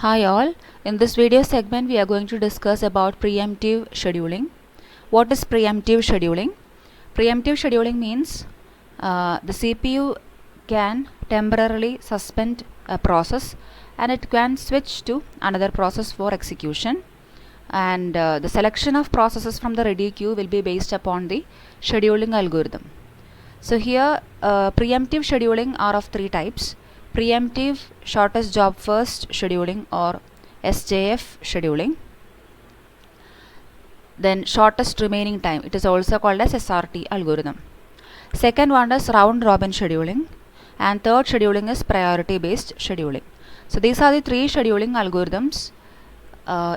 Hi all, in this video segment we are going to discuss about preemptive scheduling. What is preemptive scheduling? Preemptive scheduling means the CPU can temporarily suspend a process and it can switch to another process for execution, and the selection of processes from the ready queue will be based upon the scheduling algorithm. So here preemptive scheduling are of three types: preemptive shortest job first scheduling or SJF scheduling, then shortest remaining time, it is also called as SRT algorithm. Second one is round robin scheduling, and third scheduling is priority based scheduling. So these are the three scheduling algorithms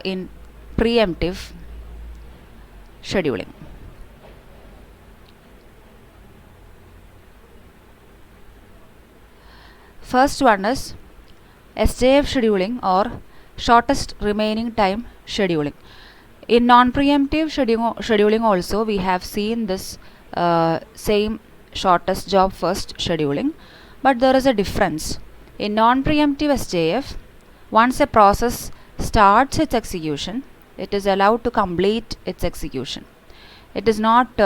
in preemptive scheduling. First one is SJF scheduling or shortest remaining time scheduling. In non-preemptive scheduling also we have seen this same shortest job first scheduling, but there is a difference. In non-preemptive SJF, once a process starts its execution, it is allowed to complete its execution. It is not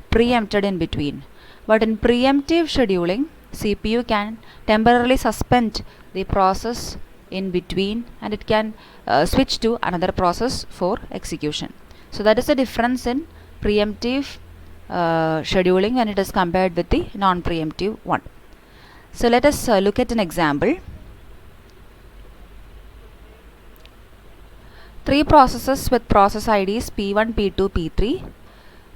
preempted in between. But in preemptive scheduling, CPU can temporarily suspend the process in between and it can switch to another process for execution. So that is the difference in preemptive scheduling when it is compared with the non-preemptive one. So let us look at an example. Three processes with process IDs P1, P2, P3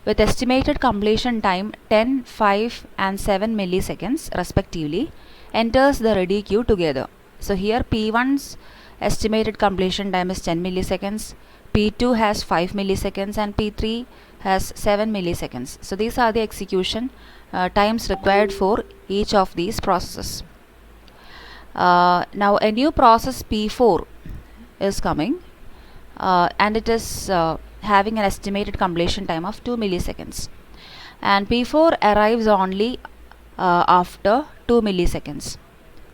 with estimated completion time 10, 5 and 7 milliseconds respectively enters the ready queue together. So here P1's estimated completion time is 10 milliseconds, P2 has 5 milliseconds and P3 has 7 milliseconds. So these are the execution times required for each of these processes. Now a new process P4 is coming and it is having an estimated completion time of 2 milliseconds, and P4 arrives only after 2 milliseconds.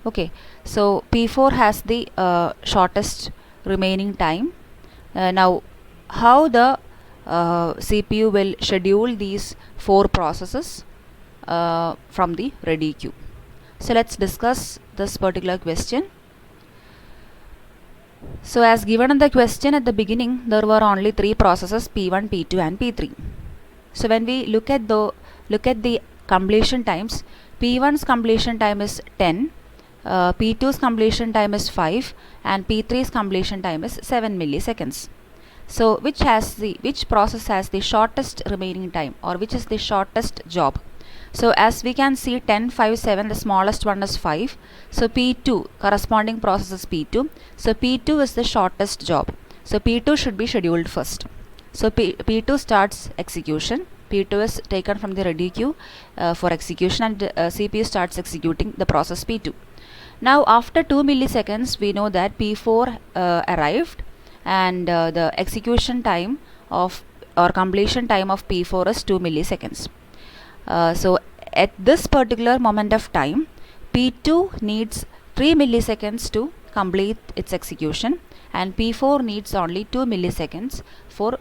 Okay, so P4 has the shortest remaining time. Now how the CPU will schedule these four processes from the ready queue? So let's discuss this particular question. So as given in the question at the beginning, there were only three processes P1, P2 and P3. So when we look at the completion times, P1's completion time is 10, P2's completion time is 5 and P3's completion time is 7 milliseconds. So which process has the shortest remaining time, or which is the shortest job? So as we can see 10, 5, 7, the smallest one is 5. So P2, corresponding process is P2. So P2 is the shortest job. So P2 should be scheduled first. So P2 starts execution. P2 is taken from the ready queue for execution, and CPU starts executing the process P2. Now after 2 milliseconds we know that P4 arrived, and the execution time of or completion time of P4 is 2 milliseconds. So at this particular moment of time, P2 needs 3 milliseconds to complete its execution, and P4 needs only 2 milliseconds for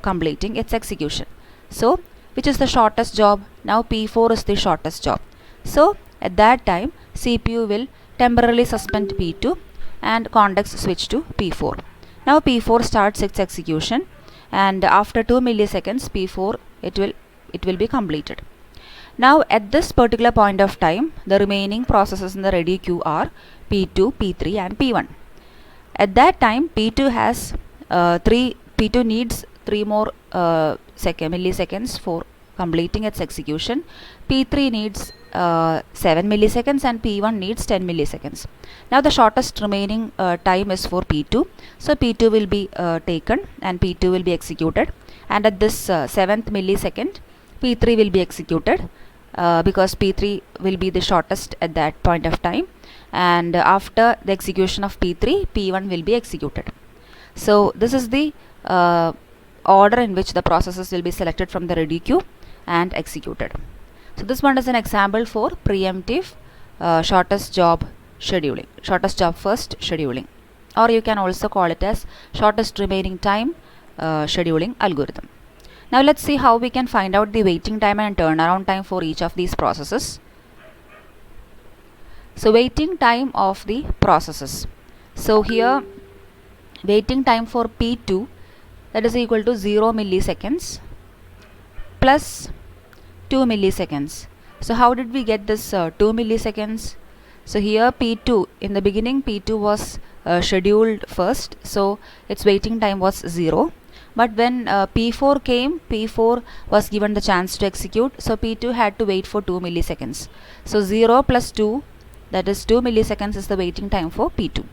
completing its execution. So which is the shortest job? Now P4 is the shortest job. So at that time CPU will temporarily suspend P2 and context switch to P4. Now P4 starts its execution, and after 2 milliseconds P4 it will be completed. Now at this particular point of time, the remaining processes in the ready queue are P2, P3 and P1. At that time P2 has P2 needs 3 more milliseconds for completing its execution. P3 needs 7 milliseconds and P1 needs 10 milliseconds. Now the shortest remaining time is for P2. So P2 will be taken and P2 will be executed, and at this 7th millisecond P3 will be executed because P3 will be the shortest at that point of time, and after the execution of P3, P1 will be executed. So this is the order in which the processes will be selected from the ready queue and executed. So this one is an example for preemptive shortest job scheduling, shortest job first scheduling. or you can also call it as shortest remaining time scheduling algorithm. Now let's see how we can find out the waiting time and turnaround time for each of these processes. So waiting time of the processes. So here waiting time for P2, that is equal to 0 milliseconds plus 2 milliseconds. So how did we get this 2 milliseconds? So here P2, in the beginning P2 was scheduled first, so its waiting time was 0. But when P4 came, P4 was given the chance to execute, so P2 had to wait for 2 milliseconds. So 0 plus 2, that is 2 milliseconds, is the waiting time for P2.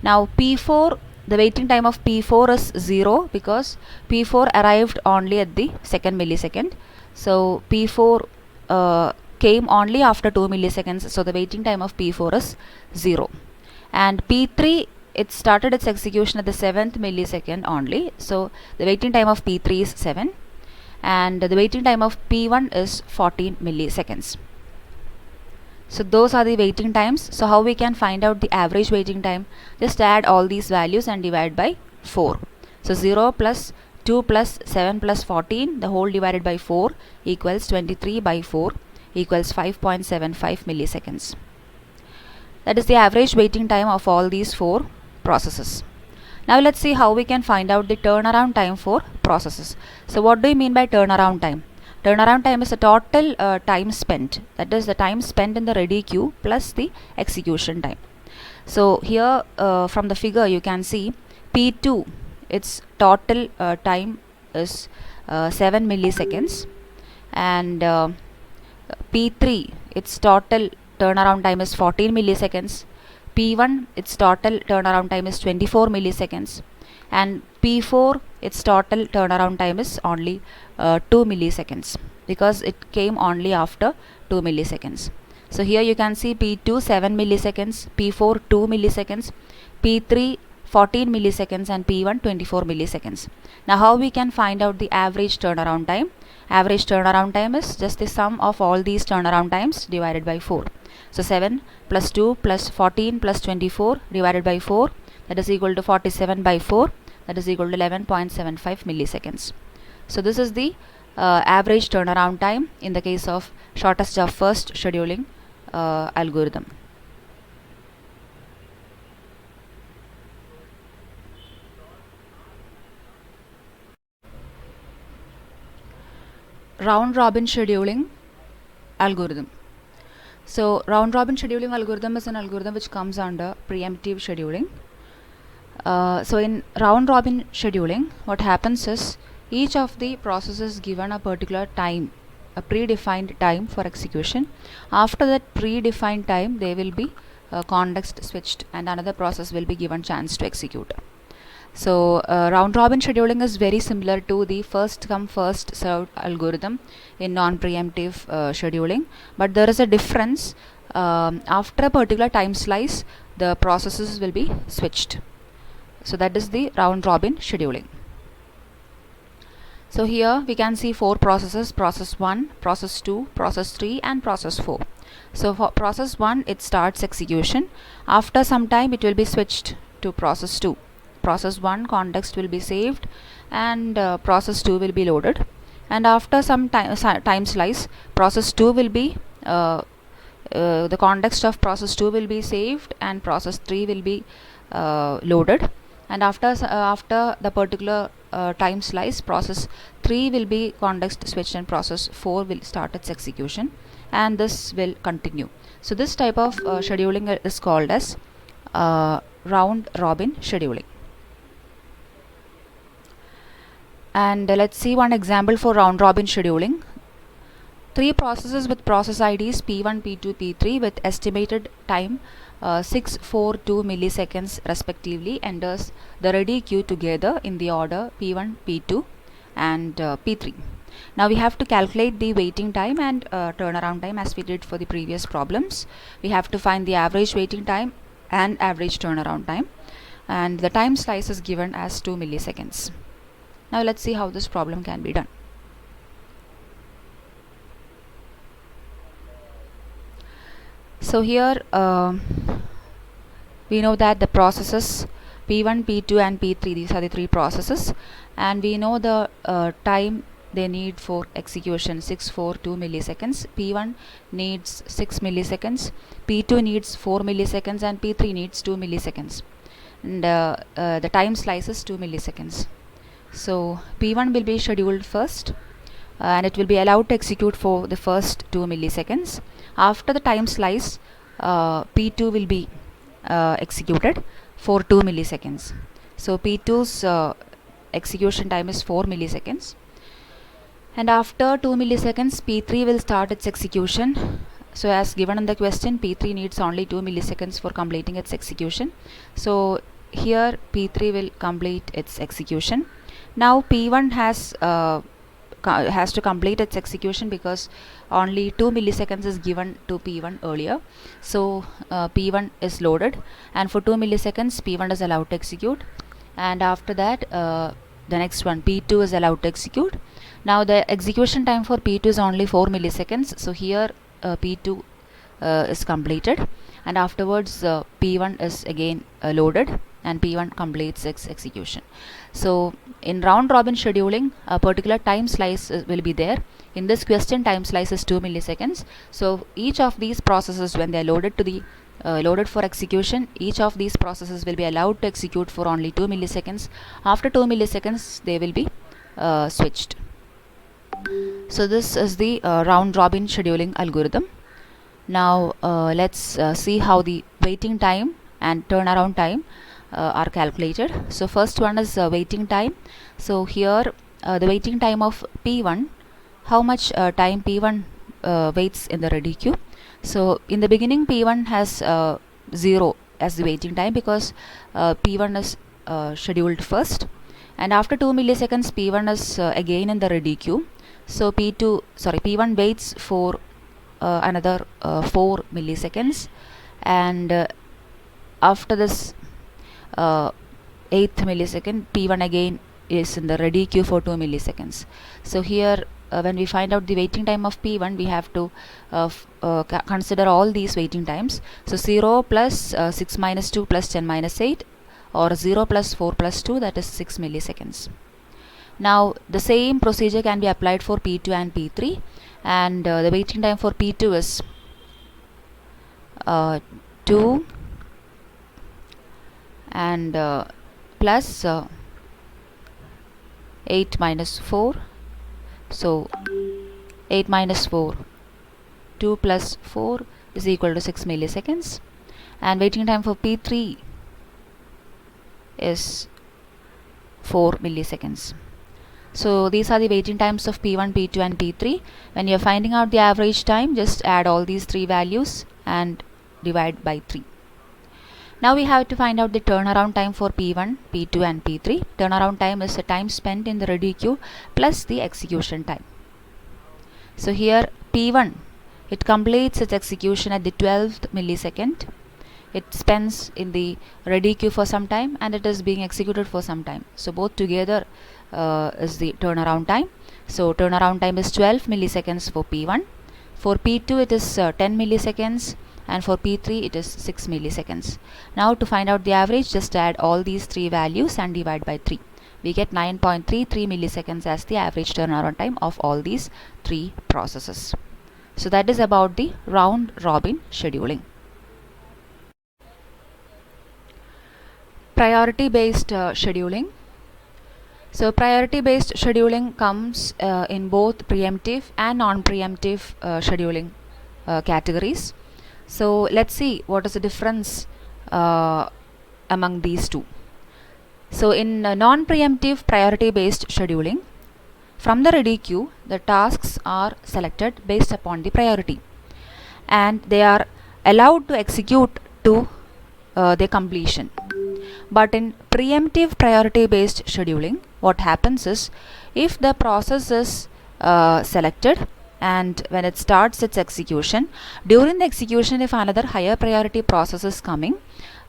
Now P4, the waiting time of P4 is 0 because P4 arrived only at the second millisecond. So P4 came only after 2 milliseconds, so the waiting time of P4 is 0. And P3, it started its execution at the 7th millisecond only, so the waiting time of P3 is 7, and the waiting time of P1 is 14 milliseconds. So those are the waiting times. So how we can find out the average waiting time? Just add all these values and divide by 4. So 0 plus 2 plus 7 plus 14, the whole divided by 4 equals 23 by 4 equals 5.75 milliseconds. That is the average waiting time of all these 4 processes. Now let's see how we can find out the turnaround time for processes. So what do you mean by turnaround time? Turnaround time is the total time spent, that is the time spent in the ready queue plus the execution time. So here from the figure you can see P2, its total time is 7 milliseconds, and P3, its total turnaround time is 14 milliseconds. P1, its total turnaround time is 24 milliseconds, and P4, its total turnaround time is only 2 milliseconds because it came only after 2 milliseconds. So here you can see P2 7 milliseconds, P4 2 milliseconds, P3 14 milliseconds, and P1 24 milliseconds. Now how we can find out the average turnaround time? Average turnaround time is just the sum of all these turnaround times divided by 4. So 7 plus 2 plus 14 plus 24 divided by 4, that is equal to 47 by 4, that is equal to 11.75 milliseconds. So this is the average turnaround time in the case of shortest job first scheduling algorithm. Round robin scheduling algorithm. So round robin scheduling algorithm is an algorithm which comes under preemptive scheduling. So in round robin scheduling, what happens is each of the processes given a particular time, a predefined time for execution. After that predefined time, they will be context switched and another process will be given chance to execute. So round robin scheduling is very similar to the first come first served algorithm in non-preemptive scheduling, but there is a difference. After a particular time slice, the processes will be switched. So that is the round robin scheduling. So here we can see 4 processes: process 1, process 2, process 3, and process 4. So for process 1, it starts execution. After some time it will be switched to process 2. Process 1 context will be saved and process 2 will be loaded, and after some time slice, process 2 will be the context of process 2 will be saved and process 3 will be loaded, and after the particular time slice, process 3 will be context switched and process 4 will start its execution, and this will continue. So this type of scheduling is called as round robin scheduling. And let's see one example for round robin scheduling. 3 processes with process IDs P1, P2, P3 with estimated time 642 milliseconds respectively enters the ready queue together in the order P1, P2 and P3. Now we have to calculate the waiting time and turnaround time as we did for the previous problems. We have to find the average waiting time and average turnaround time, and the time slice is given as 2 milliseconds. Now let's see how this problem can be done. So here we know that the processes P1, P2 and P3, these are the three processes, and we know the time they need for execution, 642 milliseconds. P1 needs 6 milliseconds, P2 needs 4 milliseconds and P3 needs 2 milliseconds, and the time slice is 2 milliseconds. So P1 will be scheduled first, and it will be allowed to execute for the first 2 milliseconds. After the time slice, P2 will be executed for 2 milliseconds. So P2's execution time is 4 milliseconds, and after 2 milliseconds P3 will start its execution. So as given in the question, P3 needs only 2 milliseconds for completing its execution. So here P3 will complete its execution. Now P1 has to complete its execution because only 2 milliseconds is given to P1 earlier. So P1 is loaded, and for 2 milliseconds P1 is allowed to execute, and after that the next one, P2, is allowed to execute. Now the execution time for P2 is only 4 milliseconds. So here P2 is completed, and afterwards P1 is again loaded, and P1 completes its execution. So in round robin scheduling, a particular time slice will be there. In this question, time slice is 2 milliseconds. So each of these processes, when they are loaded to the loaded for execution, each of these processes will be allowed to execute for only 2 milliseconds. After 2 milliseconds they will be switched. So this is the round robin scheduling algorithm. Now let's see how the waiting time and turnaround time are calculated. So first one is waiting time. So here the waiting time of P1, how much time P1 waits in the ready queue. So in the beginning P1 has 0 as the waiting time because P1 is scheduled first, and after 2 milliseconds P1 is again in the ready queue. So P1 waits for another 4 milliseconds, and after this 8th millisecond P1 again is in the ready queue for 2 milliseconds. So here when we find out the waiting time of P1, we have to consider all these waiting times. So 0 plus 6 minus 2 plus 10 minus 8, or 0 plus 4 plus 2, that is 6 milliseconds. Now the same procedure can be applied for P2 and P3, and the waiting time for P2 is 2 and plus 8 minus 4. So 8 minus 4, 2 plus 4 is equal to 6 milliseconds, and waiting time for P3 is 4 milliseconds. So these are the waiting times of P1, P2 and P3. When you are finding out the average time, just add all these three values and divide by 3. Now we have to find out the turnaround time for P1, P2 and P3. Turnaround time is the time spent in the ready queue plus the execution time. So here P1, it completes its execution at the 12th millisecond. It spends in the ready queue for some time, and it is being executed for some time. So both together is the turnaround time. So turnaround time is 12 milliseconds for P1. For P2 it is 10 milliseconds, and for P3 it is 6 milliseconds. Now to find out the average, just add all these three values and divide by 3. We get 9.33 milliseconds as the average turnaround time of all these three processes. So that is about the round robin scheduling. Priority based scheduling. So priority based scheduling comes in both preemptive and non-preemptive scheduling categories. So let's see what is the difference among these two. So in non-preemptive priority based scheduling, from the ready queue the tasks are selected based upon the priority, and they are allowed to execute to their completion. But in preemptive priority based scheduling, what happens is, if the process is selected and when it starts its execution, during the execution if another higher priority process is coming,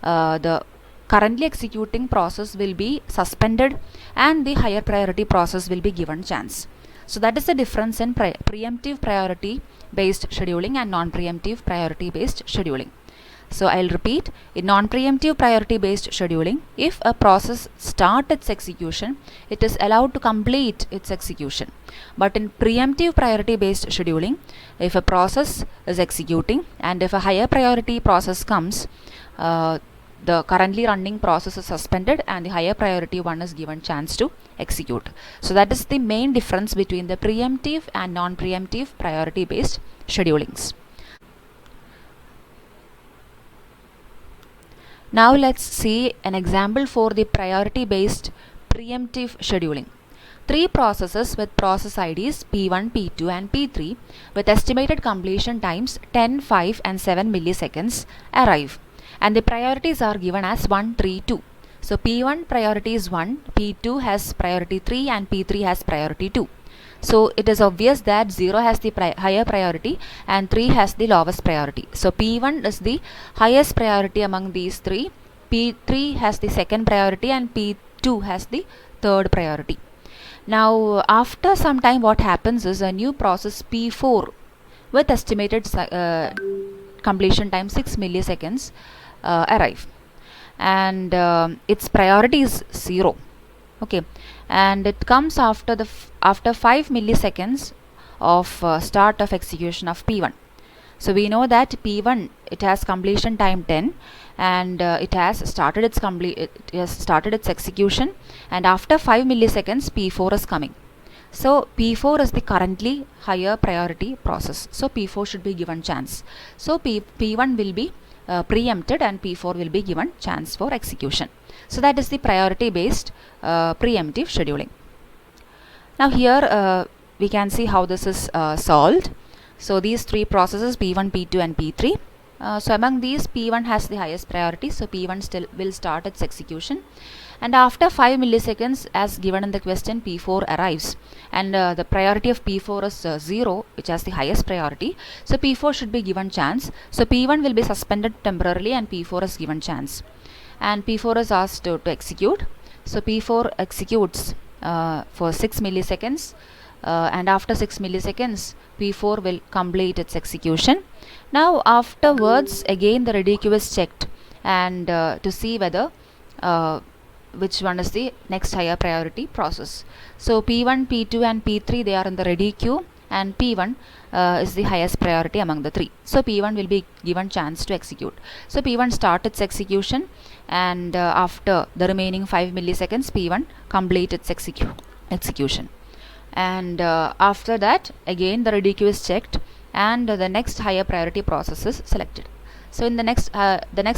the currently executing process will be suspended and the higher priority process will be given chance. So that is the difference in preemptive priority based scheduling and non-preemptive priority based scheduling. So I'll repeat, in non-preemptive priority-based scheduling, if a process starts its execution, it is allowed to complete its execution. But in preemptive priority-based scheduling, if a process is executing and if a higher priority process comes, the currently running process is suspended and the higher priority one is given chance to execute. So that is the main difference between the preemptive and non-preemptive priority-based schedulings. Now let's see an example for the priority-based preemptive scheduling. Three processes with process IDs P1, P2 and P3 with estimated completion times 10, 5 and 7 milliseconds arrive, and the priorities are given as 1, 3, 2. So P1 priority is 1, P2 has priority 3 and P3 has priority 2. So it is obvious that 0 has the higher priority and 3 has the lowest priority. So P1 is the highest priority among these three, P3 has the second priority and P2 has the third priority. Now after some time what happens is a new process P4 with estimated completion time 6 milliseconds arrive, and its priority is 0. Okay, and it comes after 5 milliseconds of start of execution of P1. So we know that P1 it has completion time 10 and it has started its execution, and after 5 milliseconds P4 is coming. So P4 is the currently higher priority process, so P4 should be given chance. So P1 will be preempted and P4 will be given chance for execution. So that is the priority based preemptive scheduling. Now here we can see how this is solved. So these three processes P1, P2 and P3. So among these P1 has the highest priority, so P1 still will start its execution, and after 5 milliseconds as given in the question P4 arrives, and the priority of P4 is 0, which has the highest priority, so P4 should be given chance. So P1 will be suspended temporarily and P4 is given chance, and P4 is asked to execute. So P4 executes for 6 milliseconds, and after 6 milliseconds P4 will complete its execution. Now afterwards again the ready queue is checked, and to see whether which one is the next higher priority process. So P1, P2 and P3 they are in the ready queue, and P1 is the highest priority among the three. So P1 will be given chance to execute. So P1 start its execution, and after the remaining 5 milliseconds P1 complete its execution. And after that again the ready queue is checked, and the next higher priority process is selected. So in the next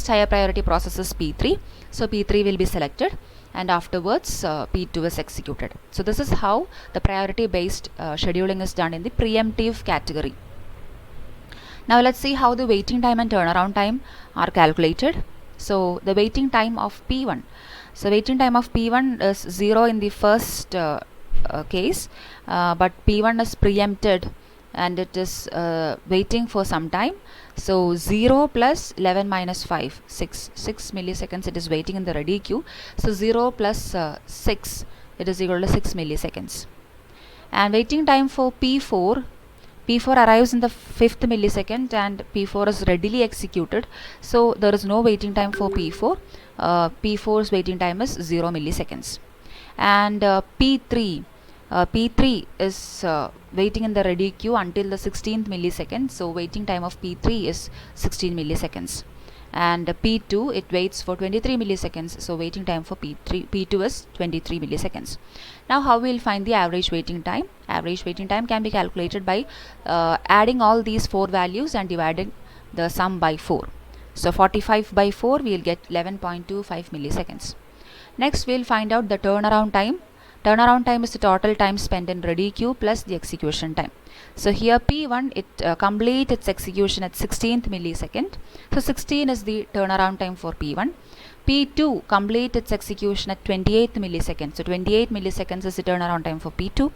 higher priority process is P3. So P3 will be selected, and afterwards P2 is executed. So this is how the priority based scheduling is done in the preemptive category. Now let's see how the waiting time and turnaround time are calculated. So the waiting time of P1. So waiting time of P1 is 0 in the first case, but P1 is preempted and it is waiting for some time. So 0 plus 11 minus 5, 6 milliseconds it is waiting in the ready queue. So 0 plus 6, it is equal to 6 milliseconds. And waiting time for P4 arrives in the 5th millisecond and P4 is readily executed. So there is no waiting time for P4. P4's waiting time is 0 milliseconds. And P3 is waiting in the ready queue until the 16th millisecond. So waiting time of P3 is 16 milliseconds. And P2 it waits for 23 milliseconds. So waiting time for P2 is 23 milliseconds. Now how we will find the average waiting time? Average waiting time can be calculated by adding all these 4 values and dividing the sum by 4. So 45 by 4 we will get 11.25 milliseconds. Next we will find out the turnaround time. Turnaround time is the total time spent in ready queue plus the execution time. So here P1 it completes its execution at 16th millisecond. So 16 is the turnaround time for P1. P2 completes its execution at 28th millisecond. So 28 milliseconds is the turnaround time for P2.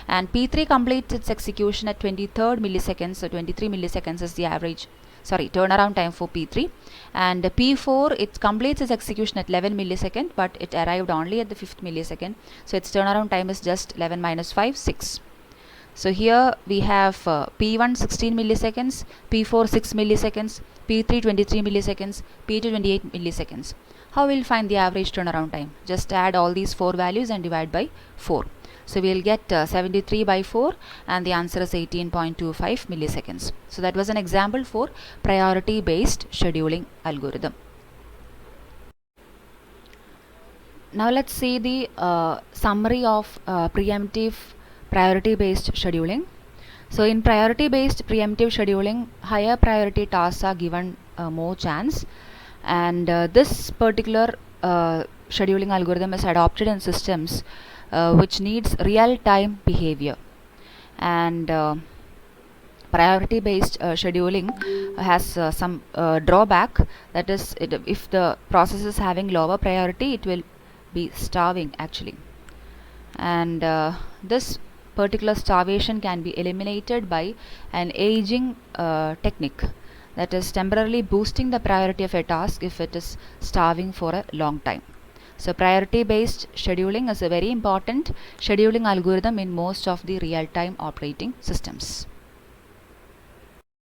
And P3 completes its execution at 23rd millisecond. So 23 milliseconds is the turnaround time for P3. And P4 it completes its execution at 11 millisecond, but it arrived only at the 5th millisecond. So its turnaround time is just 11 minus 5, 6. So here we have P1 16 milliseconds, P4 6 milliseconds, P3 23 milliseconds, P2 28 milliseconds. How we'll find the average turnaround time? Just add all these 4 values and divide by 4. So we'll get 73 by 4 and the answer is 18.25 milliseconds. So that was an example for priority based scheduling algorithm. Now let's see the summary of preemptive priority based scheduling. So in priority based preemptive scheduling, higher priority tasks are given more chance, and this particular scheduling algorithm is adopted in systems which needs real time behavior. And priority based scheduling has some drawback, that is if the process is having lower priority, it will be starving actually. And this particular starvation can be eliminated by an aging technique, that is temporarily boosting the priority of a task if it is starving for a long time. So priority based scheduling is a very important scheduling algorithm in most of the real time operating systems.